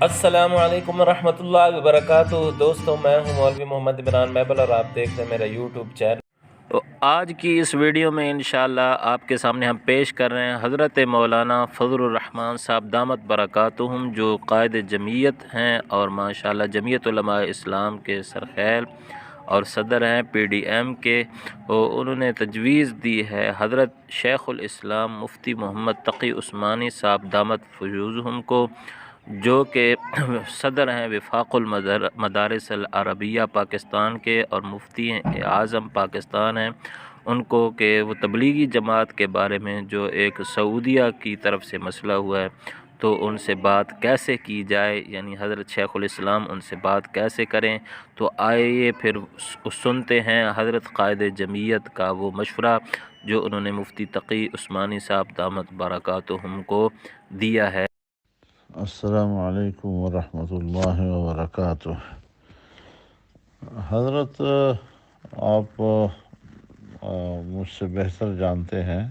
السلام علیکم ورحمۃ اللہ وبرکاتہ۔ دوستوں، میں ہوں مولوی محمد عمران محبل اور آپ دیکھ رہے ہیں میرا یوٹیوب چینل۔ تو آج کی اس ویڈیو میں انشاءاللہ آپ کے سامنے ہم پیش کر رہے ہیں حضرت مولانا فضل الرحمان صاحب دامت برکاتہم، جو قائد جمعیت ہیں اور ماشاءاللہ جمعیت علماء اسلام کے سرخیل اور صدر ہیں پی ڈی ایم کے۔ انہوں نے تجویز دی ہے حضرت شیخ الاسلام مفتی محمد تقی عثمانی صاحب دامت فیوزہم کو، جو کہ صدر ہیں وفاق المدارس العربیہ پاکستان کے اور مفتی اعظم پاکستان ہیں، ان کو کہ وہ تبلیغی جماعت کے بارے میں جو ایک سعودیہ کی طرف سے مسئلہ ہوا ہے تو ان سے بات کیسے کی جائے، یعنی حضرت شیخ الاسلام ان سے بات کیسے کریں۔ تو آئیے پھر سنتے ہیں حضرت قائد جمعیت کا وہ مشورہ جو انہوں نے مفتی تقی عثمانی صاحب دامت برکاتہم کو دیا ہے۔ السلام علیکم ورحمۃ اللہ وبرکاتہ۔ حضرت، آپ مجھ سے بہتر جانتے ہیں،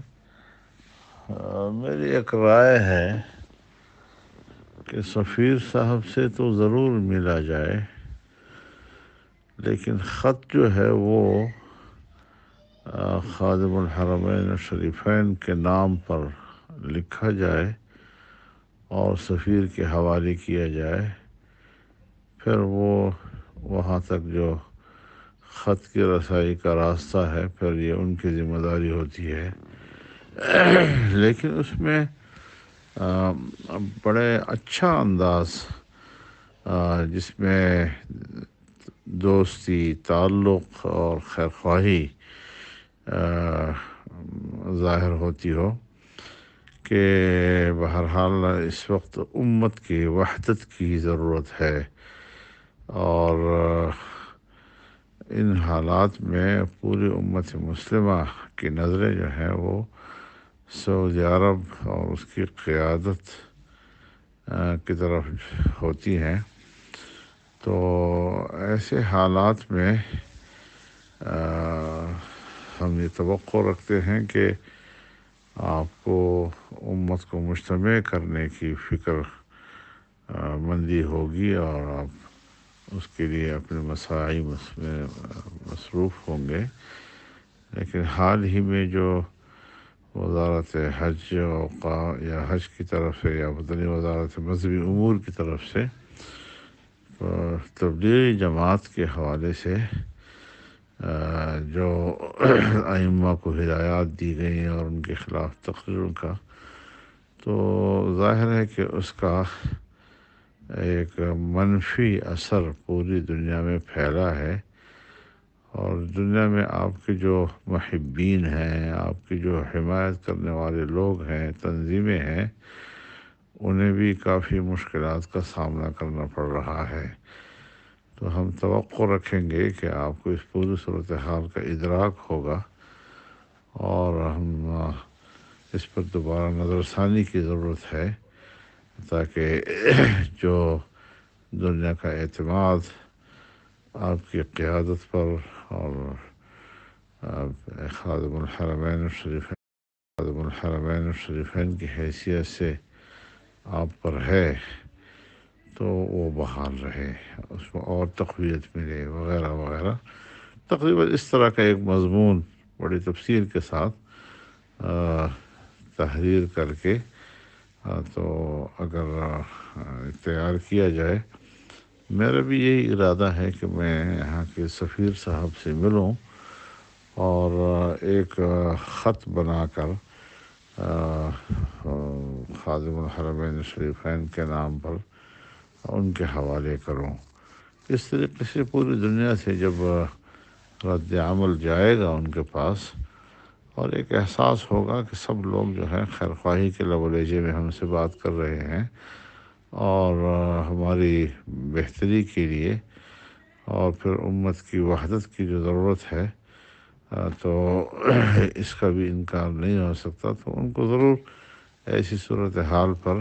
میری ایک رائے ہے کہ سفیر صاحب سے تو ضرور ملا جائے، لیکن خط جو ہے وہ خادم الحرمین الشریفین کے نام پر لکھا جائے اور سفیر کے حوالے کیا جائے، پھر وہ وہاں تک جو خط کی رسائی کا راستہ ہے پھر یہ ان کی ذمہ داری ہوتی ہے۔ لیکن اس میں بڑے اچھا انداز جس میں دوستی، تعلق اور خیرخواہی ظاہر ہوتی ہو کہ بہرحال اس وقت امت کی وحدت کی ضرورت ہے، اور ان حالات میں پوری امت مسلمہ کی نظریں جو ہیں وہ سعودی عرب اور اس کی قیادت کی طرف ہوتی ہیں۔ تو ایسے حالات میں ہم یہ توقع رکھتے ہیں کہ آپ کو امت کو مجتمع کرنے کی فکر مندی ہوگی اور آپ اس کے لیے اپنے مساعی میں مصروف ہوں گے۔ لیکن حال ہی میں جو وزارت حج یا حج کی طرف سے یا مدنی وزارت مذہبی امور کی طرف سے تبلیغی جماعت کے حوالے سے جو ائمہ کو ہدایات دی گئی ہیں اور ان کے خلاف تقریروں کا، تو ظاہر ہے کہ اس کا ایک منفی اثر پوری دنیا میں پھیلا ہے، اور دنیا میں آپ کے جو محبین ہیں، آپ کی جو حمایت کرنے والے لوگ ہیں، تنظیمیں ہیں، انہیں بھی کافی مشکلات کا سامنا کرنا پڑ رہا ہے۔ تو ہم توقع رکھیں گے کہ آپ کو اس پوری صورتحال کا ادراک ہوگا، اور ہم اس پر دوبارہ نظر ثانی کی ضرورت ہے تاکہ جو دنیا کا اعتماد آپ کی قیادت پر اور خادم الحرمین الشریفین کی حیثیت سے آپ پر ہے تو وہ بحال رہے، اس میں اور تقویت ملے وغیرہ وغیرہ۔ تقریباً اس طرح کا ایک مضمون بڑی تفصیل کے ساتھ تحریر کر کے تو اگر تیار کیا جائے، میرا بھی یہی ارادہ ہے کہ میں یہاں کے سفیر صاحب سے ملوں اور ایک خط بنا کر خادم الحرمین الشریفین کے نام پر ان کے حوالے کروں۔ اس طریقے سے پوری دنیا سے جب رد عمل جائے گا ان کے پاس، اور ایک احساس ہوگا کہ سب لوگ جو ہیں خیرخواہی کے لب و لہجے میں ہم سے بات کر رہے ہیں اور ہماری بہتری کے لیے، اور پھر امت کی وحدت کی جو ضرورت ہے تو اس کا بھی انکار نہیں ہو سکتا، تو ان کو ضرور ایسی صورتحال پر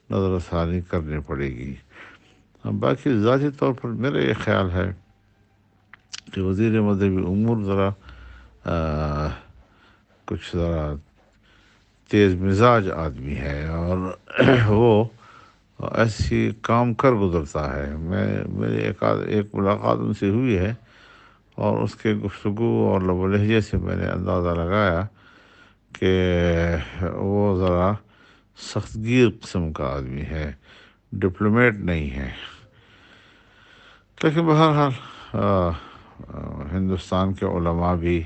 نظر ثانی کرنی پڑے گی۔ باقی ذاتی طور پر میرا یہ خیال ہے کہ وزیر مذہبی امور کچھ ذرا تیز مزاج آدمی ہے، اور وہ ایسی کام کر گزرتا ہے۔ میری ایک ملاقات ان سے ہوئی ہے، اور اس کے گفتگو اور لب و لہجے سے میں نے اندازہ لگایا کہ وہ ذرا سخت گیر قسم کا آدمی ہے، ڈپلومیٹ نہیں ہے۔ لیکن بہرحال ہندوستان کے علماء بھی،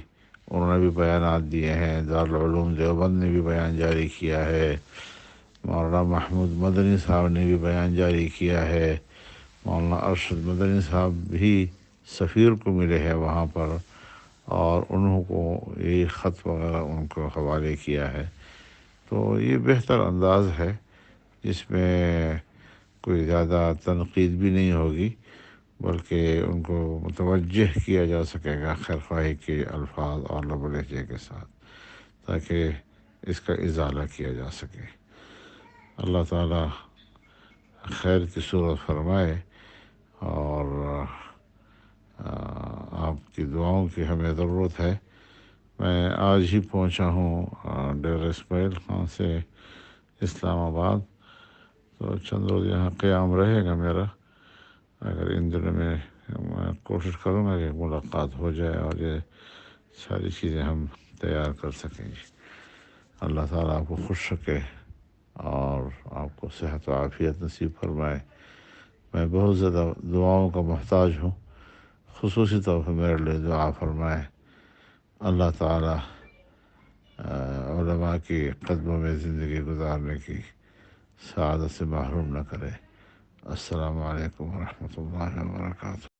انہوں نے بھی بیانات دیے ہیں، دارالعلوم دیوبند نے بھی بیان جاری کیا ہے، مولانا محمود مدنی صاحب نے بھی بیان جاری کیا ہے، مولانا ارشد مدنی صاحب بھی سفیر کو ملے ہیں وہاں پر، اور انہوں کو یہ خط وغیرہ ان کو حوالے کیا ہے۔ تو یہ بہتر انداز ہے جس میں کوئی زیادہ تنقید بھی نہیں ہوگی، بلکہ ان کو متوجہ کیا جا سکے گا خیر خواہی کے الفاظ اور لب و لہجے کے ساتھ، تاکہ اس کا ازالہ کیا جا سکے۔ اللہ تعالیٰ خیر کی صورت فرمائے، اور آپ کی دعاؤں کی ہمیں ضرورت ہے۔ میں آج ہی پہنچا ہوں ڈیرہ اسماعیل خان سے اسلام آباد، تو چند روز یہاں قیام رہے گا میرا۔ اگر ان دنوں میں کوشش کروں گا کہ ملاقات ہو جائے اور یہ ساری چیزیں ہم تیار کر سکیں گے۔ اللہ تعالیٰ آپ کو خوش رکھے اور آپ کو صحت و عافیت نصیب فرمائے۔ میں بہت زیادہ دعاؤں کا محتاج ہوں، خصوصی طور پر میرے لیے دعا فرمائے۔ اللہ تعالیٰ علماء کی قدموں میں زندگی گزارنے کی سعادت سے محروم نہ کرے۔ السلام علیکم ورحمۃ اللہ وبرکاتہ۔